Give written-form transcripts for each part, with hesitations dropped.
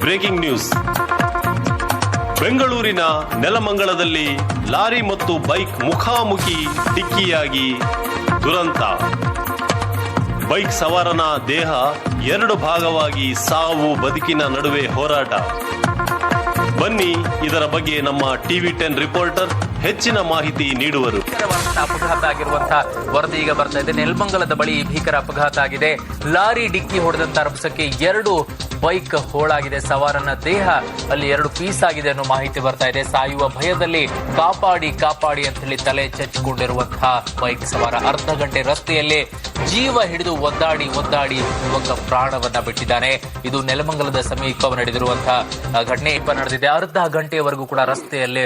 Breaking news. ಬೆಂಗಳೂರಿನ ನೆಲಮಂಗಲದಲ್ಲಿ lorry ಮತ್ತು bike ಮುಖಾಮುಖಿ ಡಿಕ್ಕಿಯಾಗಿ ದುರಂತ. ಬೈಕ್ ಸವಾರನ ದೇಹ 2 ಭಾಗವಾಗಿ ಸಾವು ಬದುಕಿನ ನಡುವೆ ಹೋರಾಟ. ಬನ್ನಿ, ಇದರ ಬಗ್ಗೆ ನಮ್ಮ ಟಿವಿ 10 ರಿಪೋರ್ಟರ್ ಹೆಚ್ಚಿನ ಮಾಹಿತಿ ನೀಡುವರು. ಅಪಘಾತ ಆಗಿರುವಂತಹ ವರದಿ ಈಗ ಬರ್ತಾ ಇದೆ. ನೆಲಮಂಗಲದ ಬಳಿ ಭೀಕರ ಅಪಘಾತ ಆಗಿದೆ. ಲಾರಿ ಡಿಕ್ಕಿ ಹೊಡೆದಂತ ರಭಸಕ್ಕೆ 2 ಬೈಕ್ ಹೋಳಾಗಿದೆ. ಸವಾರನ ದೇಹ ಅಲ್ಲಿ 2 ಪೀಸ್ ಆಗಿದೆ ಅನ್ನೋ ಮಾಹಿತಿ ಬರ್ತಾ ಇದೆ. ಸಾಯುವ ಭಯದಲ್ಲಿ ಕಾಪಾಡಿ ಕಾಪಾಡಿ ಅಂತ ಹೇಳಿ ತಲೆ ಚಚ್ಚಿಕೊಂಡಿರುವಂತಹ ಬೈಕ್ ಸವಾರ ಅರ್ಧ ಗಂಟೆ ರಸ್ತೆಯಲ್ಲೇ ಜೀವ ಹಿಡಿದು ಒದ್ದಾಡಿ ಒದ್ದಾಡಿ ಯುವಕ ಪ್ರಾಣವನ್ನ ಬಿಟ್ಟಿದ್ದಾನೆ. ಇದು ನೆಲಮಂಗಲದ ಸಮೀಪ ನಡೆದಿರುವಂತಹ ಘಟನೆ ನಡೆದಿದೆ. ಅರ್ಧ ಗಂಟೆಯವರೆಗೂ ಕೂಡ ರಸ್ತೆಯಲ್ಲೇ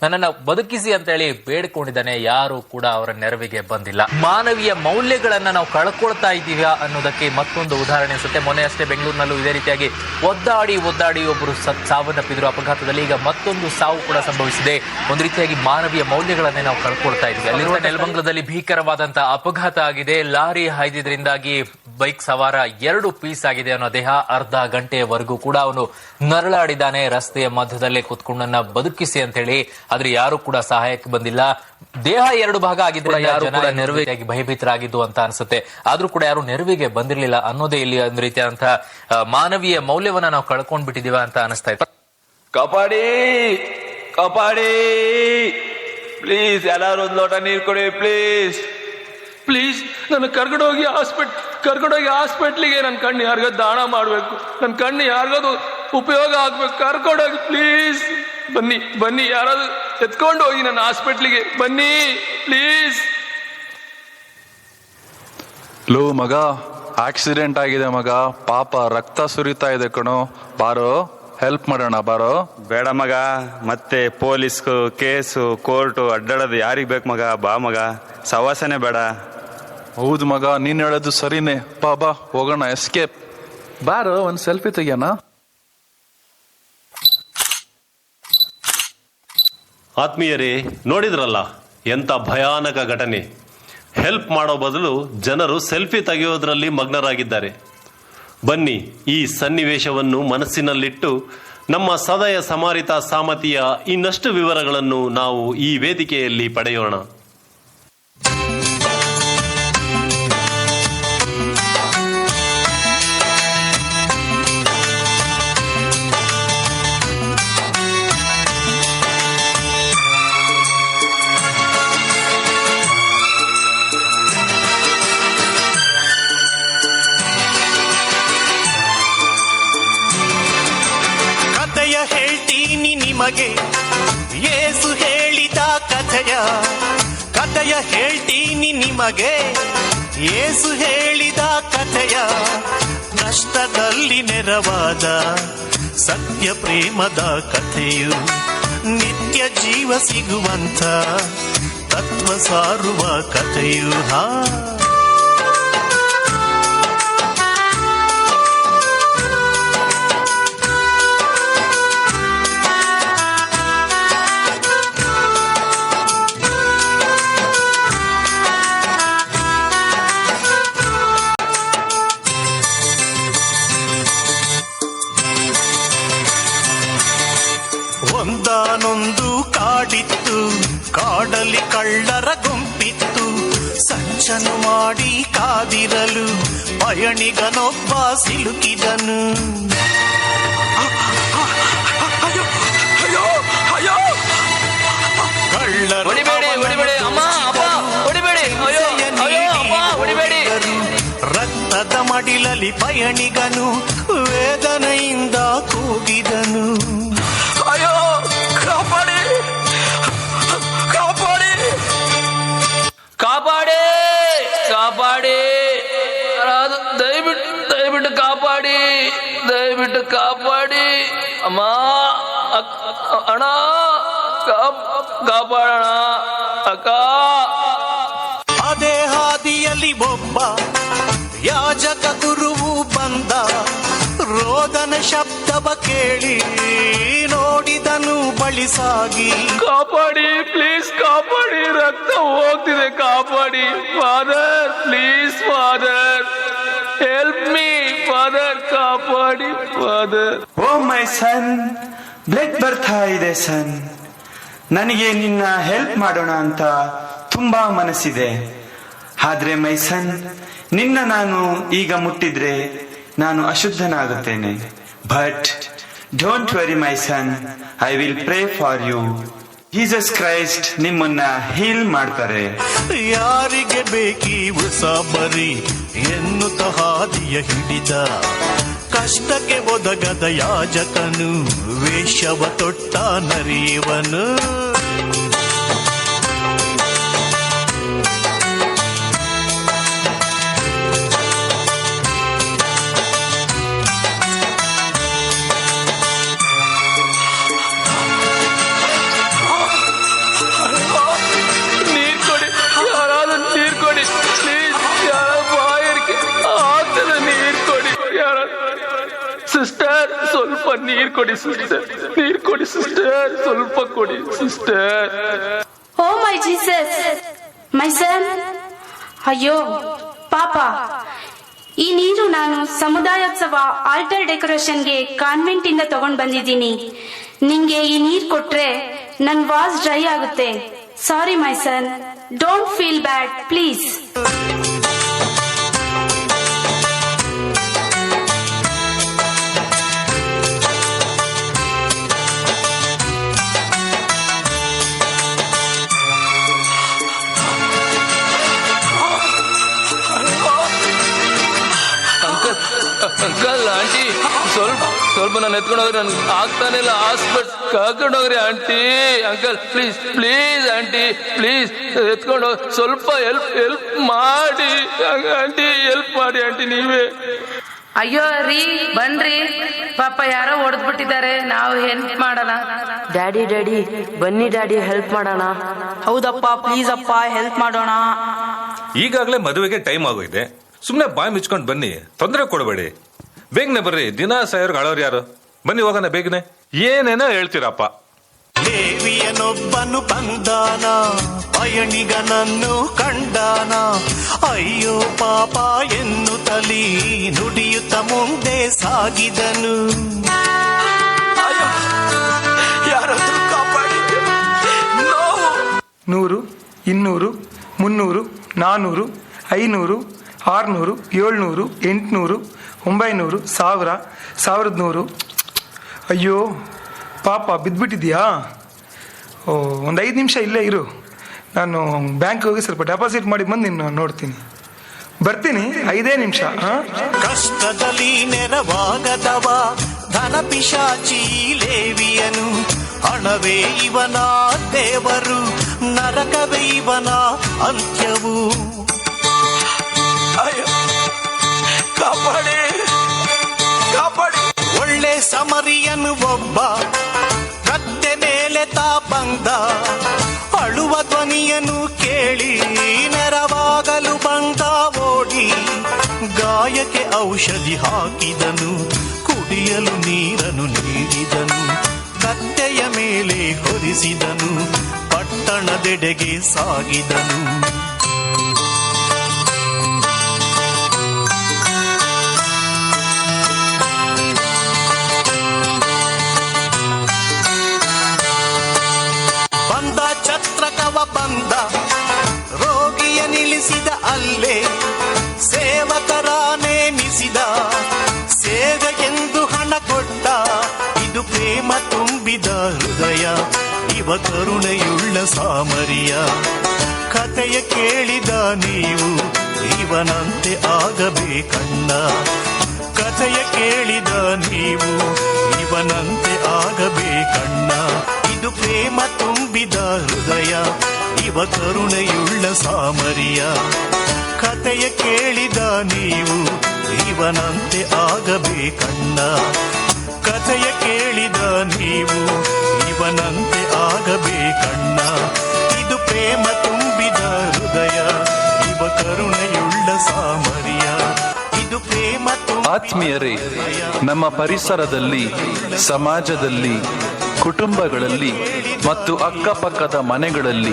ನನ್ನನ್ನ ಬದುಕಿಸಿ ಅಂತ ಹೇಳಿ ಬೇಡಿಕೊಂಡಿದ್ದಾನೆ. ಯಾರು ಕೂಡ ಅವರ ನೆರವಿಗೆ ಬಂದಿಲ್ಲ. ಮಾನವೀಯ ಮೌಲ್ಯಗಳನ್ನ ನಾವು ಕಳ್ಕೊಳ್ತಾ ಇದ್ದೀವಾ ಅನ್ನೋದಕ್ಕೆ ಮತ್ತೊಂದು ಉದಾಹರಣೆ ಅನ್ಸುತ್ತೆ. ಮೊನ್ನೆ ಅಷ್ಟೇ ಬೆಂಗಳೂರಿನಲ್ಲೂ ಇದೇ ರೀತಿಯಾಗಿ ಒದ್ದಾಡಿ ಒದ್ದಾಡಿ ಒಬ್ಬರು ಸಾವನ್ನಪ್ಪಿದ್ರು ಅಪಘಾತದಲ್ಲಿ. ಈಗ ಮತ್ತೊಂದು ಸಾವು ಕೂಡ ಸಂಭವಿಸಿದೆ. ಒಂದು ರೀತಿಯಾಗಿ ಮಾನವೀಯ ಮೌಲ್ಯಗಳನ್ನೇ ನಾವು ಕಳ್ಕೊಳ್ತಾ ಇದ್ವಿ. ಅಲ್ಲಿರುವ ನೆಲಮಂಗಲದಲ್ಲಿ ಭೀಕರವಾದಂತಹ ಅಪಘಾತ ಆಗಿದೆ. ಲಾರಿ ಹಾಯ್ದಿದ್ರಿಂದಾಗಿ ಬೈಕ್ ಸವಾರ 2 ಪೀಸ್ ಆಗಿದೆ ಅನ್ನೋ ದೇಹ. ಅರ್ಧ ಗಂಟೆಯವರೆಗೂ ಕೂಡ ಅವನು ನರಳಾಡಿದ್ದಾನೆ ರಸ್ತೆಯ ಮಧ್ಯದಲ್ಲೇ ಕುತ್ಕೊಂಡನ್ನ ಬದುಕಿಸಿ ಅಂತ ಹೇಳಿ. ಆದ್ರೆ ಯಾರು ಕೂಡ ಸಹಾಯಕ್ಕೆ ಬಂದಿಲ್ಲ. ದೇಹ 2 ಭಾಗ ಆಗಿದ್ರೆ ಯಾರು ಕೂಡ ನೆರವಿಗೆ ಭಯಭೀತರಾಗಿದ್ದು ಅಂತ ಅನ್ಸುತ್ತೆ. ಆದ್ರೂ ಕೂಡ ಯಾರು ನೆರವಿಗೆ ಬಂದಿರಲಿಲ್ಲ ಅನ್ನೋದೇ ಇಲ್ಲಿ ಒಂದು ರೀತಿಯಾದಂತಹ ಮಾನವೀಯ ಮೌಲ್ಯವನ್ನ ನಾವು ಕಳ್ಕೊಂಡ್ ಬಿಟ್ಟಿದೀವ ಅಂತ ಅನಿಸ್ತಾ ಇತ್ತು. ಕಾಪಾಡಿ ಕಾಪಾಡಿ ಪ್ಲೀಸ್, ಎಲ್ಲಾರು ಒಂದು ಲೋಟ ನೀರು ಕೊಡಿ ಪ್ಲೀಸ್ ಪ್ಲೀಸ್. ನನ್ನ ಕರ್ಕೊಂಡೋಗಿ ಹಾಸ್ಪಿಟ್ಲಿಗೆ ನನ್ನ ಕಣ್ಣು ಯಾರಿಗೋ ದಾನ ಮಾಡ್ಬೇಕು. ನನ್ನ ಕಣ್ಣು ಯಾರಿಗೋದು ಉಪಯೋಗ ಆಗ್ಬೇಕು. ಕರ್ಕೊಂಡೋಗಿ ಪ್ಲೀಸ್. ಬನ್ನಿ ಯಾರಾದ್ರು ಎತ್ಕೊಂಡು ಹೋಗಿ ನನ್ನ ಹಾಸ್ಪಿಟ್ಲಿಗೆ ಬನ್ನಿ ಪ್ಲೀಸ್. ಲೋ ಮಗ, ಆಕ್ಸಿಡೆಂಟ್ ಆಗಿದೆ ಮಗ, ಪಾಪ ರಕ್ತ ಸುರಿತಾ ಇದೆ ಕಣೋ, ಬಾರೋ ಹೆಲ್ಪ್ ಮಾಡೋಣ ಬಾರೋ. ಬೇಡ ಮಗ, ಮತ್ತೆ ಪೊಲೀಸ್ ಕೇಸು ಕೋರ್ಟು ಅಡ್ಡಾಡೋದು ಯಾರಿಗ್ ಬೇಕು ಮಗ. ಬಾ ಮಗ, ಸವಾಸನೆ ಬೇಡ. ಹೌದು ಮಗ, ನೀನ್ ಹೇಳೋದು ಸರಿನೇ. ಬಾ ಹೋಗೋಣ, ಎಸ್ಕೇಪ್. ಬಾರೋ ಒಂದ್ ಸೆಲ್ಫಿ ತೆಗಿಯೋಣ. ಆತ್ಮೀಯರೇ, ನೋಡಿದ್ರಲ್ಲ ಎಂತ ಭಯಾನಕ ಘಟನೆ. ಹೆಲ್ಪ್ ಮಾಡೋ ಬದಲು ಜನರು ಸೆಲ್ಫಿ ತೆಗೆಯೋದ್ರಲ್ಲಿ ಮಗ್ನರಾಗಿದ್ದಾರೆ. ಬನ್ನಿ, ಈ ಸನ್ನಿವೇಶವನ್ನು ಮನಸ್ಸಿನಲ್ಲಿಟ್ಟು ನಮ್ಮ ಸದಯ ಸಮಾರಿತ ಸಾಮತಿಯ ಇನ್ನಷ್ಟು ವಿವರಗಳನ್ನು ನಾವು ಈ ವೇದಿಕೆಯಲ್ಲಿ ಪಡೆಯೋಣ. ಹೇಳ್ತೀನಿ ನಿಮಗೆ ಯೇಸು ಹೇಳಿದ ಕಥೆಯ ಹೇಳ್ತೀನಿ ನಿಮಗೆ ಯೇಸು ಹೇಳಿದ ಕಥೆಯ. ನಷ್ಟದಲ್ಲಿ ನೆರವಾದ ಸತ್ಯ ಪ್ರೇಮದ ಕಥೆಯು, ನಿತ್ಯ ಜೀವ ಸಿಗುವಂತ ತತ್ವ ಸಾರುವ ಕಥೆಯು. ಒಂದಾನೊಂದು ಕಾಡಿತ್ತು, ಕಾಡಲ್ಲಿ ಕಳ್ಳರ ಗುಂಪಿತ್ತು. ಸಂಚನು ಮಾಡಿ ಕಾದಿರಲು ಪಯಣಿಗನೊಬ್ಬ ಸಿಲುಕಿದನು. ಕಳ್ಳರು ರಕ್ತದ ಮಡಿಲಲ್ಲಿ ಪಯಣಿಗನು ವೇದನೆಯಿಂದ ಕೂಗಿದನು. ಅಯ್ಯೋ, ಕಾಪಾಡಿ ಕಾಪಾಡಿ ಕಾಪಾಡಿ ಕಾಪಾಡಿ, ದಯವಿಟ್ಟು ಕಾಪಾಡಿ ಅಮ್ಮ, ಅಣ್ಣ ಕಾಪಾಡೋಣ ಅಕ್ಕ. ಅದೇ ಹಾದಿಯಲ್ಲಿ ಒಬ್ಬ ಯಾಜಕ ಗುರುವು ಬಂದ. ರೋದನ ಶಬ್ದವ ಕೇಳಿ ನೋಡಿದನು ಬಳಿ ಸಾಗಿ. ಕಾಪಾಡಿ ಪ್ಲೀಸ್, ಕಾಪಾಡಿ, ರಕ್ತ ಹೋಗ್ತಿದೆ, ಕಾಪಾಡಿ father, please father, help me father, ಕಾಪಾಡಿ. ಮಾಡಿ ಫಾದರ್. ಓ ಮೈ ಸನ್, ಬ್ಲಡ್ ಬರ್ತಾ ಇದೆ ಸನ್. ನನಗೆ ನಿನ್ನ ಹೆಲ್ಪ್ ಮಾಡೋಣ ಅಂತ ತುಂಬಾ ಮನಸ್ಸಿದೆ. ಆದ್ರೆ ಮೈ ಸನ್, ನಿನ್ನ ನಾನು ಈಗ ಮುಟ್ಟಿದ್ರೆ ನಾನು ಅಶುದ್ಧನಾಗುತ್ತೇನೆ. But don't worry my son, I will pray for you. Jesus Christ ನಿಮ್ಮನ್ನ ಹೀಲ್ ಮಾಡ್ತಾರೆ. ಯಾರಿಗೆ ಬೇಕಿ ಹೊಸ ಬರಿ ಎನ್ನುತ್ತ ಹಾದಿಯ ಹಿಡಿದ, ಕಷ್ಟಕ್ಕೆ ಒದಗದ ಯಾಜಕನು ವೇಷವ ತೊಟ್ಟ ನರಿಯವನು. ಸಿಸ್ಟರ್ ಸ್ವಲ್ಪ ನೀರ್ ಕೊಡಿ ಸಿಸ್ಟರ್, ನೀರ್ ಕೊಡಿ ಸಿಸ್ಟರ್, ಸ್ವಲ್ಪ ಕೊಡಿ ಸಿಸ್ಟರ್. ಓ ಮೈ ಜೀಸಸ್, ಮೈ ಸನ್. ಅಯ್ಯೋ ಪಾಪ, ಈ ನೀರು ನಾನು ಸಮುದಾಯೋತ್ಸವ ಆಲ್ಟರ್ ಡೆಕೋರೇಷನ್ಗೆ ಕಾನ್ವೆಂಟ್ ಇಂದ ತಗೊಂಡ್ ಬಂದಿದ್ದೀನಿ. ನಿಂಗೆ ಈ ನೀರ್ ಕೊಟ್ರೆ ನನ್ ವಾಯ್ಸ್ ಡ್ರೈ ಆಗುತ್ತೆ. Sorry my son, don't feel bad please. Uncle, aunty, ಸ್ವಲ್ಪ ನಾನು ಎತ್ಕೊಂಡು ಹೋಗ್ರಿ, ನನ್ಗೆ ಆಗ್ತಾನೆ ಇಲ್ಲ. ಹಾಸ್ಪಿಟಲ್ ಕರ್ಕೊಂಡು ಹೋಗ್ರಿ aunty. Uncle please please aunty please ಎತ್ಕೊಂಡು ಸ್ವಲ್ಪ ಹೆಲ್ಪ್ ಮಾಡಿ ಆಂಟಿ, ಹೆಲ್ಪ್ ಮಾಡಿ ಆಂಟಿ ನೀವೇ. ಅಯ್ಯೋ ರೀ, ಬನ್ರಿ, ಪಾಪ ಯಾರೋ ಹೊಡೆದ್ಬಿಟ್ಟಿದ್ದಾರೆ, ನಾವು ಹೆಲ್ಪ್ ಮಾಡೋಣ. ಡ್ಯಾಡಿ ಬನ್ನಿ ಡ್ಯಾಡಿ, ಹೆಲ್ಪ್ ಮಾಡೋಣ. ಹೌದಪ್ಪ, ಪ್ಲೀಸ್ ಅಪ್ಪ, ಹೆಲ್ಪ್ ಮಾಡೋಣ. ಈಗಾಗಲೇ ಮದುವೆಗೆ ಟೈಮ್ ಆಗೋಗಿದೆ, ಸುಮ್ನೆ ಬಾಯ್ ಮುಚ್ಕೊಂಡು ಬನ್ನಿ, ತೊಂದರೆ ಕೊಡಬೇಡಿ. ಬೇಗನೆ ಬರ್ರಿ, ದಿನ ಸಾಯೋರ್ಗೆ ಅಳೋರು ಯಾರು? ಬನ್ನಿ ಹೋಗೋಣ ಬೇಗನೆ. ಏನೇನೋ ಹೇಳ್ತೀರಪ್ಪ. ಲೇವಿಯನೊಬ್ಬನು ಬಂದಾನ, ಪಯಣಿಗನನ್ನು ಕಂಡಾನ. ಅಯ್ಯೋ ಪಾಪ ಎನ್ನುತ್ತಲೀ ನುಡಿಯುತ್ತ ಮುಂದೆ ಸಾಗಿದನು. ಯಾರಾದ್ರೂ ಕಾಪಾಡಿ. 100, 200, 300, 400, 500, 600, 700, 800, 900, 1000, 1100. ಅಯ್ಯೋ ಪಾಪ, ಬಿದ್ದುಬಿಟ್ಟಿದ್ಯಾ? ಓ, ಒಂದು 5 ನಿಮಿಷ ಇಲ್ಲೇ ಇರು, ನಾನು ಬ್ಯಾಂಕ್ ಹೋಗಿ ಸ್ವಲ್ಪ ಡೆಪಾಸಿಟ್ ಮಾಡಿ ಬಂದು ನಿನ್ನ ನೋಡ್ತೀನಿ. ಬರ್ತೀನಿ, 5 ನಿಮಿಷ. ಕಷ್ಟದಲ್ಲಿ ನೆರವಾಗದವ ಧನ ಪಿಶಾಚಿ ಲೇವಿಯನು. ಹಣವೇ ಇವನ ದೇವರು, ನರಕವೇ ಇವನ ಅಂತ್ಯವು. ಕಾಪಾಡಿ ಕಾಪಾಡಿ. ಒಳ್ಳೆ ಸಮರಿಯನು ಒಬ್ಬ ಕತ್ತೆ ಮೇಲೆ ತಾ ಬಂದ. ಅಳುವ ಧ್ವನಿಯನ್ನು ಕೇಳಿ ನೆರವಾಗಲು ಬಂದ ಓಡಿ. ಗಾಯಕ್ಕೆ ಔಷಧಿ ಹಾಕಿದನು, ಕುಡಿಯಲು ನೀರನ್ನು ನೀಡಿದನು. ಕತ್ತೆಯ ಮೇಲೆ ಹೊರಿಸಿದನು, ಪಟ್ಟಣದೆಡೆಗೆ ಸಾಗಿದನು. ಛತ್ರಕವ ಬಂದ, ರೋಗಿಯ ನಿಲ್ಲಿಸಿದ ಅಲ್ಲೇ. ಸೇವಕರ ನೇಮಿಸಿದ, ಸೇವೆಗೆಂದು ಹಣ ಕೊಟ್ಟ. ಇದು ಪ್ರೇಮ ತುಂಬಿದ ಹೃದಯ, ಇವ ಕರುಣೆಯುಳ್ಳ ಸಾಮರಿಯ. ಕಥೆಯ ಕೇಳಿದ ನೀವು ಇವನಂತೆ ಆಗಬೇಕಣ್ಣ. ಕಥೆಯ ಕೇಳಿದ ನೀವು ಇವನಂತೆ ಆಗಬೇಕಣ್ಣ. ಇದು ಪ್ರೇಮ ತುಂಬಿದ ಹೃದಯ, ಇವ ಕರುಣೆಯುಳ್ಳ ಸಾಮರಿಯ. ಕಥೆಯ ಕೇಳಿದ ನೀವು ಇವನಂತೆ ಆಗಬೇಕಣ್ಣ. ಕಥೆಯ ಕೇಳಿದ ನೀವು ಇವನಂತೆ ಆಗಬೇಕಣ್ಣ. ಇದು ಪ್ರೇಮ ತುಂಬಿದ ಹೃದಯ, ಇವ ಕರುಣೆಯುಳ್ಳ ಸಾಮರಿಯ. ಇದು ಪ್ರೇಮ ಆತ್ಮೀಯರೇ, ನಮ್ಮ ಪರಿಸರದಲ್ಲಿ, ಸಮಾಜದಲ್ಲಿ, ಕುಟುಂಬಗಳಲ್ಲಿ ಮತ್ತು ಅಕ್ಕಪಕ್ಕದ ಮನೆಗಳಲ್ಲಿ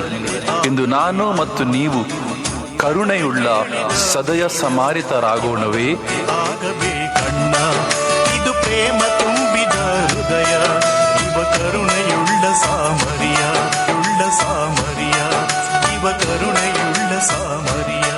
ಇಂದು ನಾನು ಮತ್ತು ನೀವು ಕರುಣೆಯುಳ್ಳ ಸದಯ ಸಮಾರಿತರಾಗೋಣವೇ? ಆಗಬೇಕಣ್ಣ. ಇದು ಪ್ರೇಮ ತುಂಬಿದ ಹೃದಯ ಇವ ಕರುಣೆಯುಳ್ಳ ಸಾಮರಿಯ ಸಾಮರಿಯ ಇವ ಕರುಣೆಯುಳ್ಳ ಸಾಮರಿಯ.